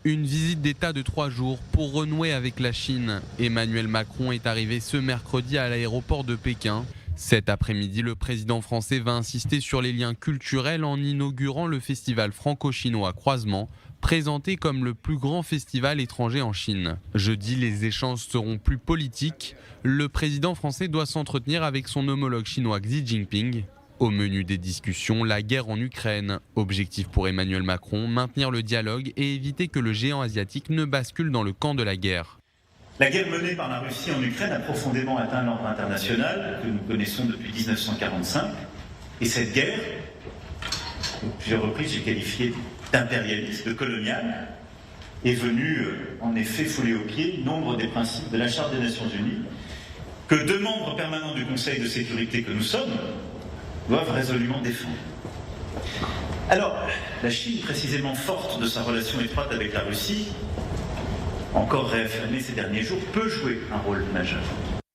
Une visite d'État de 3 jours pour renouer avec la Chine. Emmanuel Macron est arrivé ce mercredi à l'aéroport de Pékin. Cet après-midi, le président français va insister sur les liens culturels en inaugurant le festival franco-chinois Croisement, présenté comme le plus grand festival étranger en Chine. Jeudi, les échanges seront plus politiques. Le président français doit s'entretenir avec son homologue chinois Xi Jinping. Au menu des discussions, la guerre en Ukraine. Objectif pour Emmanuel Macron, maintenir le dialogue et éviter que le géant asiatique ne bascule dans le camp de la guerre. La guerre menée par la Russie en Ukraine a profondément atteint l'ordre international que nous connaissons depuis 1945. Et cette guerre, à plusieurs reprises j'ai qualifié d'impérialiste, de colonial, est venue en effet fouler aux pieds nombre des principes de la Charte des Nations Unies que deux membres permanents du Conseil de sécurité que nous sommes doivent résolument défendre. Alors, la Chine, précisément forte de sa relation étroite avec la Russie, encore réaffirmée ces derniers jours, peut jouer un rôle majeur.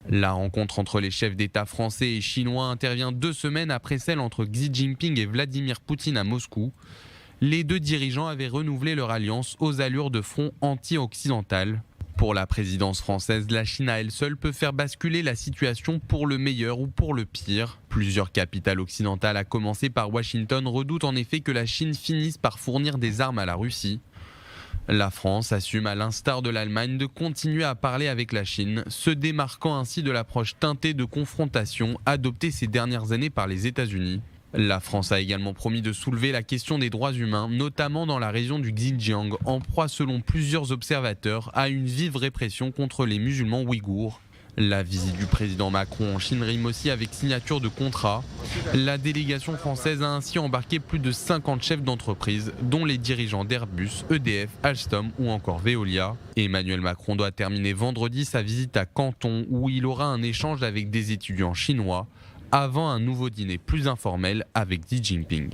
La rencontre entre les chefs d'État français et chinois intervient 2 semaines après celle entre Xi Jinping et Vladimir Poutine à Moscou. Les deux dirigeants avaient renouvelé leur alliance aux allures de front anti-occidental. Pour la présidence française, la Chine à elle seule peut faire basculer la situation pour le meilleur ou pour le pire. Plusieurs capitales occidentales, à commencer par Washington, redoutent en effet que la Chine finisse par fournir des armes à la Russie. La France assume, à l'instar de l'Allemagne, de continuer à parler avec la Chine, se démarquant ainsi de l'approche teintée de confrontation adoptée ces dernières années par les États-Unis. La France a également promis de soulever la question des droits humains, notamment dans la région du Xinjiang, en proie selon plusieurs observateurs à une vive répression contre les musulmans ouïghours. La visite du président Macron en Chine rime aussi avec signature de contrats. La délégation française a ainsi embarqué plus de 50 chefs d'entreprise, dont les dirigeants d'Airbus, EDF, Alstom ou encore Veolia. Emmanuel Macron doit terminer vendredi sa visite à Canton, où il aura un échange avec des étudiants chinois, avant un nouveau dîner plus informel avec Xi Jinping.